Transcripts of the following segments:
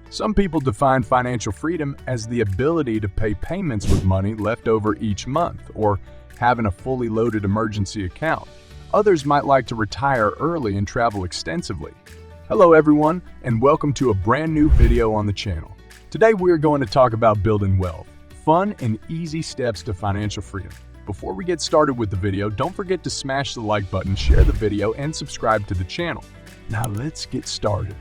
Some people define financial freedom as the ability to pay payments with money left over each month or having a fully loaded emergency account. Others might like to retire early and travel extensively. Hello everyone, and welcome to a brand new video on the channel. Today we are going to talk about building wealth, fun and easy steps to financial freedom. Before we get started with the video, don't forget to smash the like button, share the video, and subscribe to the channel. Now let's get started.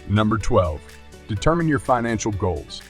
Number 12. Determine your financial goals.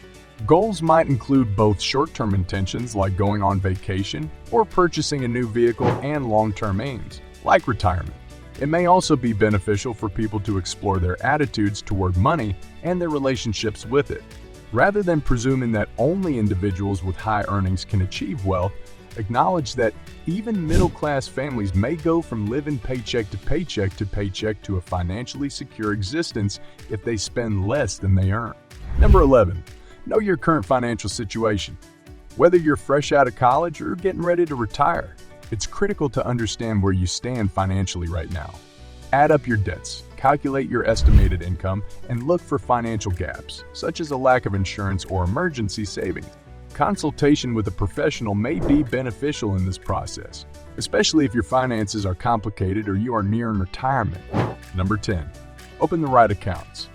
Goals might include both short-term intentions like going on vacation or purchasing a new vehicle and long-term aims, like retirement. It may also be beneficial for people to explore their attitudes toward money and their relationships with it. Rather than presuming that only individuals with high earnings can achieve wealth, acknowledge that even middle-class families may go from living paycheck to paycheck to a financially secure existence if they spend less than they earn. Number 11. Know your current financial situation. Whether you're fresh out of college or getting ready to retire, it's critical to understand where you stand financially right now. Add up your debts, calculate your estimated income, and look for financial gaps, such as a lack of insurance or emergency savings. Consultation with a professional may be beneficial in this process, especially if your finances are complicated or you are nearing retirement. Number 10. Open the right accounts.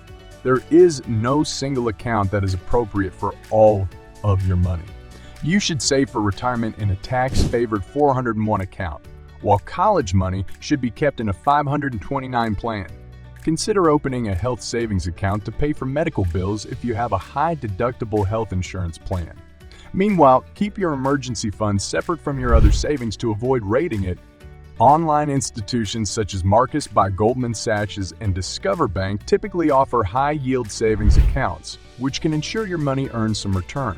There is no single account that is appropriate for all of your money. You should save for retirement in a tax-favored 401 account, while college money should be kept in a 529 plan. Consider opening a health savings account to pay for medical bills if you have a high-deductible health insurance plan. Meanwhile, keep your emergency fund separate from your other savings to avoid raiding it. Online institutions such as Marcus by Goldman Sachs and Discover Bank typically offer high-yield savings accounts, which can ensure your money earns some return.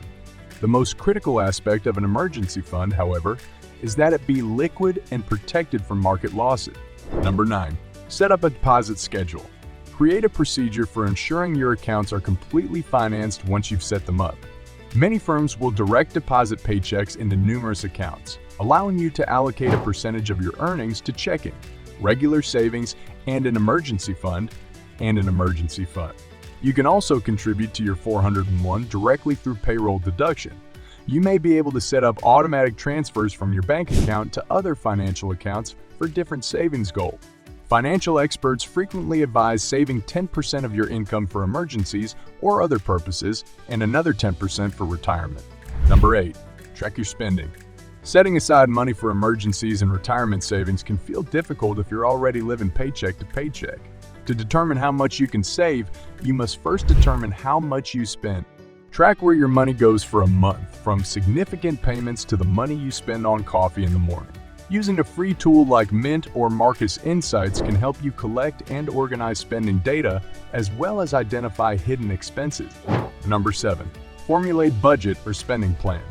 The most critical aspect of an emergency fund, however, is that it be liquid and protected from market losses. Number 9. Set up a deposit schedule. Create a procedure for ensuring your accounts are completely financed once you've set them up. Many firms will direct deposit paychecks into numerous accounts, allowing you to allocate a percentage of your earnings to checking, regular savings, and an emergency fund. You can also contribute to your 401 directly through payroll deduction. You may be able to set up automatic transfers from your bank account to other financial accounts for different savings goals. Financial experts frequently advise saving 10% of your income for emergencies or other purposes and another 10% for retirement. Number 8. Track your spending. Setting aside money for emergencies and retirement savings can feel difficult if you're already living paycheck to paycheck. To determine how much you can save, you must first determine how much you spend. Track where your money goes for a month, from significant payments to the money you spend on coffee in the morning. Using a free tool like Mint or Marcus Insights can help you collect and organize spending data, as well as identify hidden expenses. Number 7. Formulate budget or spending plan.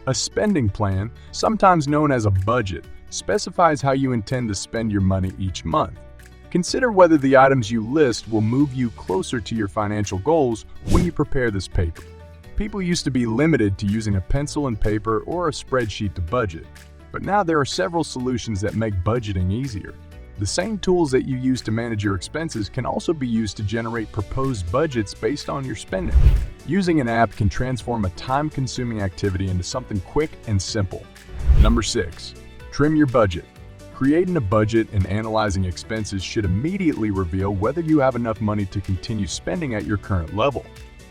A spending plan, sometimes known as a budget, specifies how you intend to spend your money each month. Consider whether the items you list will move you closer to your financial goals when you prepare this paper. People used to be limited to using a pencil and paper or a spreadsheet to budget. But now there are several solutions that make budgeting easier. The same tools that you use to manage your expenses can also be used to generate proposed budgets based on your spending. Using an app can transform a time-consuming activity into something quick and simple. Number 6. Trim your budget. Creating a budget and analyzing expenses should immediately reveal whether you have enough money to continue spending at your current level.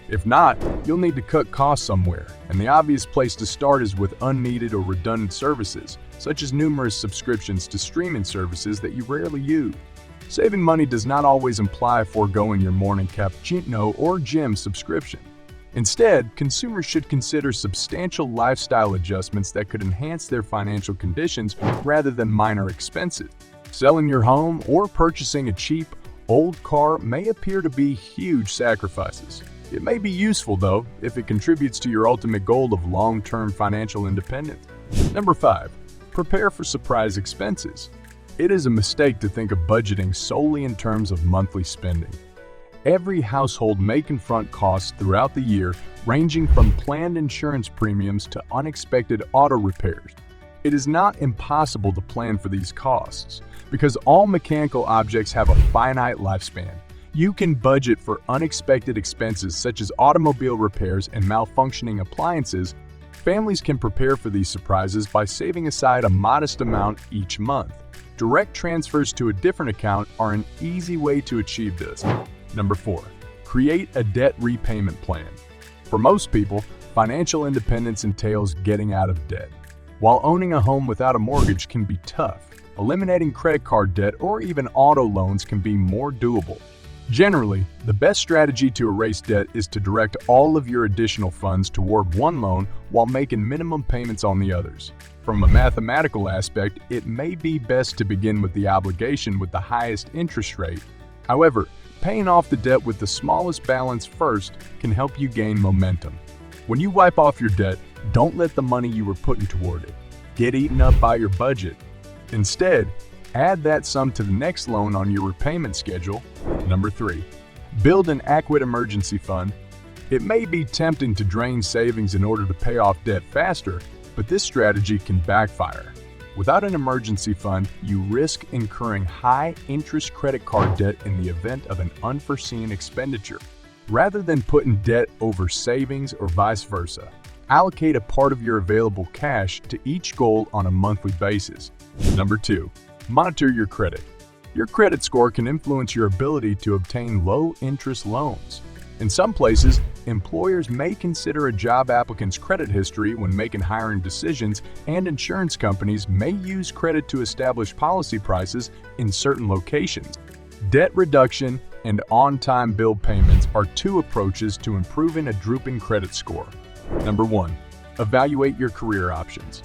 If not, you'll need to cut costs somewhere, and the obvious place to start is with unneeded or redundant services, such as numerous subscriptions to streaming services that you rarely use. Saving money does not always imply foregoing your morning cappuccino or gym subscription. Instead, consumers should consider substantial lifestyle adjustments that could enhance their financial conditions rather than minor expenses. Selling your home or purchasing a cheap, old car may appear to be huge sacrifices. It may be useful, though, if it contributes to your ultimate goal of long-term financial independence. Number 5. Prepare for surprise expenses. It is a mistake to think of budgeting solely in terms of monthly spending. Every household may confront costs throughout the year, ranging from planned insurance premiums to unexpected auto repairs. It is not impossible to plan for these costs, because all mechanical objects have a finite lifespan. You can budget for unexpected expenses such as automobile repairs and malfunctioning appliances. Families can prepare for these surprises by saving aside a modest amount each month. Direct transfers to a different account are an easy way to achieve this. Number 4. Create a debt repayment plan. For most people, financial independence entails getting out of debt. While owning a home without a mortgage can be tough, eliminating credit card debt or even auto loans can be more doable. Generally, the best strategy to erase debt is to direct all of your additional funds toward one loan while making minimum payments on the others. From a mathematical aspect, it may be best to begin with the obligation with the highest interest rate. However, paying off the debt with the smallest balance first can help you gain momentum. When you wipe off your debt, don't let the money you were putting toward it get eaten up by your budget. Instead, add that sum to the next loan on your repayment schedule. Number 3. Build an adequate emergency fund. It may be tempting to drain savings in order to pay off debt faster, but this strategy can backfire. Without an emergency fund, you risk incurring high-interest credit card debt in the event of an unforeseen expenditure. Rather than putting debt over savings or vice versa, allocate a part of your available cash to each goal on a monthly basis. Number 2. Monitor your credit. Your credit score can influence your ability to obtain low-interest loans. In some places, employers may consider a job applicant's credit history when making hiring decisions, and insurance companies may use credit to establish policy prices in certain locations. Debt reduction and on-time bill payments are two approaches to improving a drooping credit score. Number 1. Evaluate your career options.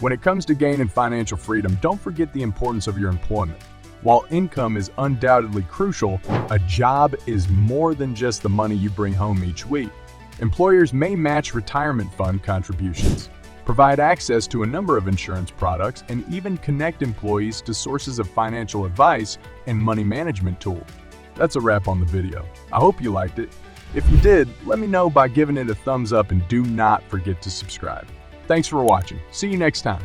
When it comes to gaining financial freedom, don't forget the importance of your employment. While income is undoubtedly crucial, a job is more than just the money you bring home each week. Employers may match retirement fund contributions, provide access to a number of insurance products, and even connect employees to sources of financial advice and money management tools. That's a wrap on the video. I hope you liked it. If you did, let me know by giving it a thumbs up and do not forget to subscribe. Thanks for watching. See you next time.